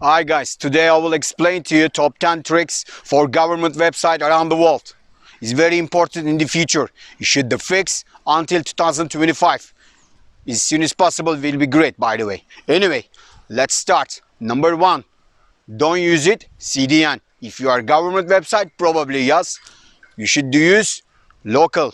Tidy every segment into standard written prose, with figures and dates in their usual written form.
Hi guys, today I will explain to you top 10 tricks for government website around the world. It's very important in the future. You should fix until 2025. As soon as possible will be great, by the way. Anyway, let's start. Number 1, don't use CDN. If you are a government website, probably yes. You should use local.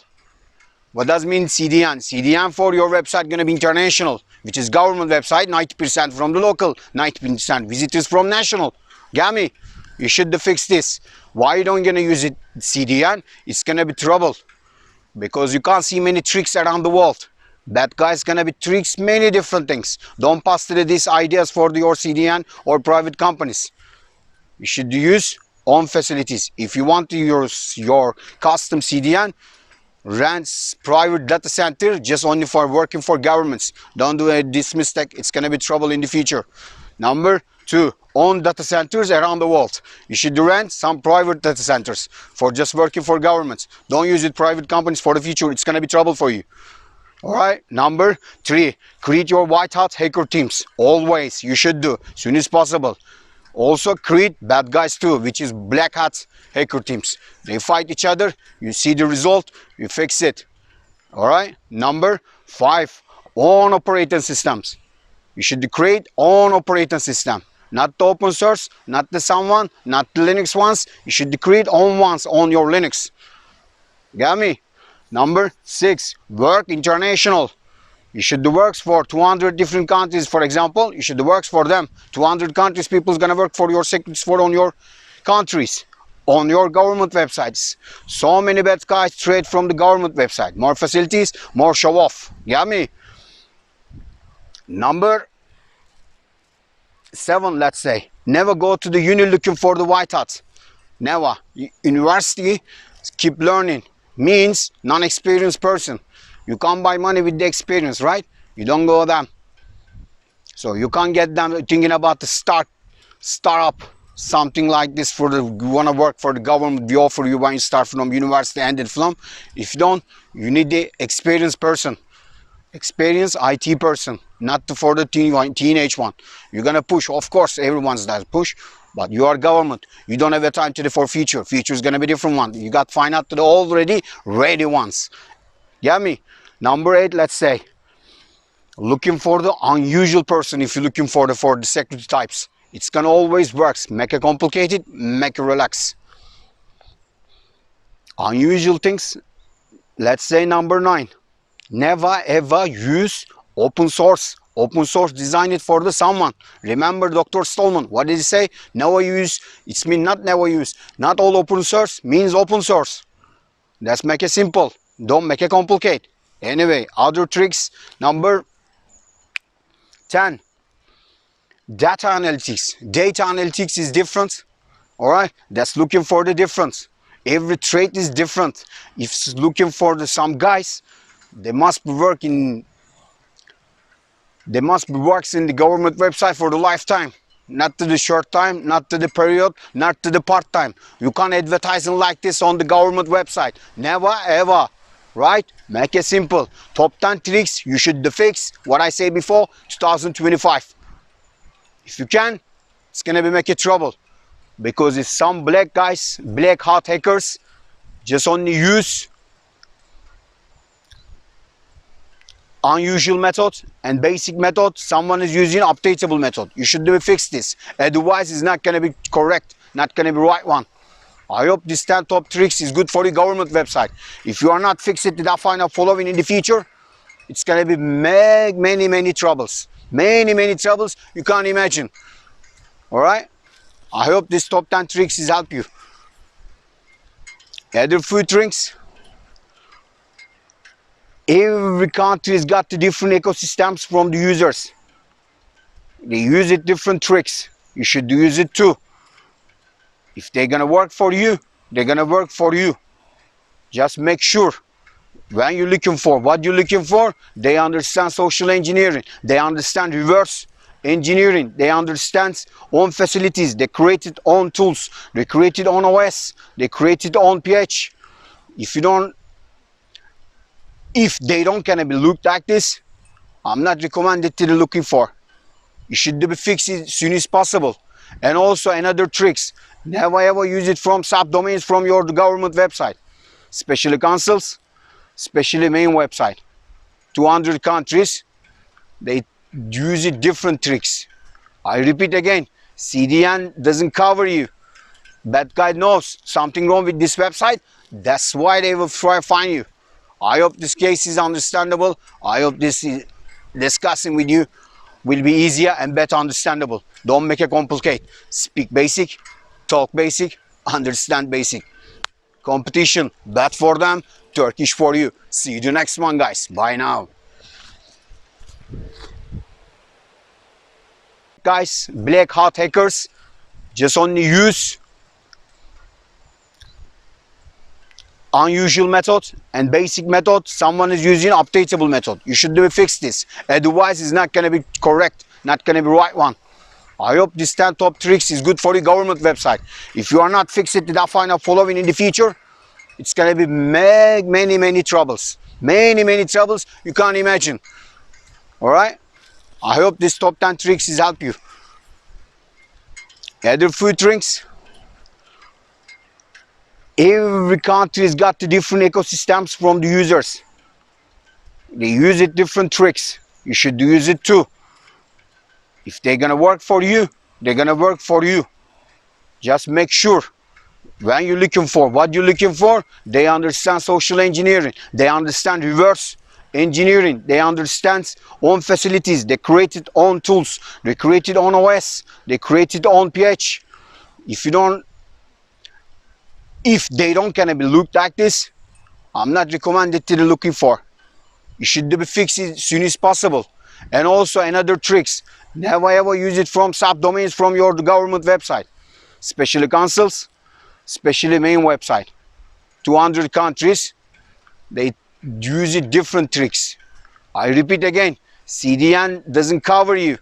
What does mean CDN? CDN for your website gonna be international, which is government website, 90% from the local, 90% visitors from national. Get me? You should fix this. Why you don't gonna use CDN? It's gonna be trouble because you can't see many tricks around the world. Bad guys gonna be tricks, many different things. Don't pass these ideas for your CDN or private companies. You should use own facilities. If you want to use your custom CDN, rents private data center just only for working for governments. Don't do this mistake. It's gonna be trouble in the future. Number 2, own data centers around the world. You should rent some private data centers for just working for governments. Don't use private companies for the future. It's gonna be trouble for you. All right. Number 3, create your white hat hacker teams. Always you should do as soon as possible. Also create bad guys too, which is black hat hacker teams. They fight each other, you see the result, you fix it. All right. Number 5, own operating systems. You should create own operating system, not the open source, not the someone, not the Linux ones. You should create own ones on your Linux. Got me? Number 6, work international. You should work for 200 different countries, for example. You should work for them. 200 countries, people's gonna work for your secrets for on your countries, on your government websites. So many bad guys trade from the government website. More facilities, more show off. Got me? Number 7, let's say, never go to the uni looking for the white hats. Never. University, keep learning. Means non-experienced person. You can't buy money with the experience, right? You don't go them. So you can't get them thinking about the startup, something like this for you want to work for the government. We offer you when you start from university ended from. If you don't, you need the experienced person. Experienced IT person, not for the teenage one. You're gonna push, of course, everyone's does push, but you are government. You don't have a time today for future. Future is gonna be different one. You got to find out the already ready ones. Get me? Number 8, let's say, looking for the unusual person. If you're looking for the security types, it's gonna always works. Make it complicated, make it relax. Unusual things. Let's say number 9. Never ever use open source. Open source designed for the someone. Remember Dr. Stallman, what did he say? Never use, it's mean not never use. Not all open source means open source. Let's make it simple. Don't make it complicated. Anyway, other tricks. Number 10, data analytics. Data analytics is different. All right, that's looking for the difference. Every trait is different. If it's looking for some guys, they must be working in the government website for the lifetime, not to the short time, not to the period, not to the part time. You can't advertising like this on the government website. Never ever. Right? Make it simple. Top 10 tricks you should fix. What I say before, 2025. If you can, it's gonna be make it trouble because it's some black guys, black hat hackers, just only use unusual method and basic method. Someone is using updatable method. You should fix this. Otherwise, it's not gonna be correct, not gonna be right one. I hope this 10 top tricks is good for the government website. If you are not fix it without following in the future, it's gonna be many troubles. Many troubles you can't imagine. All right? I hope this top 10 tricks is help you. Other food drinks. Every country has got the different ecosystems from the users. They use different tricks. You should use it too. If they're gonna work for you, they're gonna work for you. Just make sure when you're looking for what you're looking for, they understand social engineering, they understand reverse engineering, they understand own facilities, they created own tools, they created own OS, they created own PH. If they don't gonna be looked like this, I'm not recommended to the looking for. You should be fixed as soon as possible. And also another tricks, never ever use it from subdomains from your government website, especially consuls, especially main website. 200 countries, they use it different tricks. I repeat again, CDN doesn't cover you. Bad guy knows something wrong with this website. That's why they will try to find you. I hope this case is understandable. I hope this is discussing with you will be easier and better understandable. Don't make it complicate. Speak basic, talk basic, understand basic. Competition, bad for them, Turkish for you. See you the next one, guys. Bye now. Guys, black hat hackers just only use unusual method and basic method. Someone is using updatable method. You should fix this. Otherwise, it's not gonna be correct, not gonna be right one. I hope this 10 top tricks is good for your government website. If you are not fix it without find following in the future, it's gonna be many troubles. Many troubles you can't imagine. All right. I hope this top 10 tricks is help you. Other food drinks. Every country's got the different ecosystems from the users. They use it different tricks. You should use it too. If they're gonna work for you, they're gonna work for you. Just make sure when you're looking for what you're looking for, they understand social engineering. They understand reverse engineering. They understand own facilities. They created own tools. They created own OS. They created own PH. If they don't gonna be looked like this, I'm not recommended to be looking for. You should be fixed as soon as possible. And also another tricks, never ever use it from subdomains from your government website, especially consuls, especially main website. 200 countries, they use it different tricks. I repeat again, CDN doesn't cover you.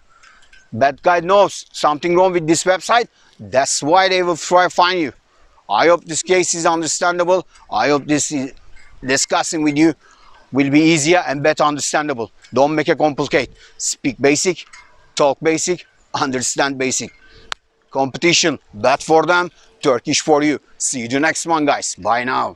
Bad guy knows something wrong with this website. That's why they will try to find you. I hope this case is understandable. I hope this is discussing with you will be easier and better understandable. Don't make it complicate. Speak basic, talk basic, understand basic. Competition, bad for them, Turkish for you. See you the next one, guys. Bye now.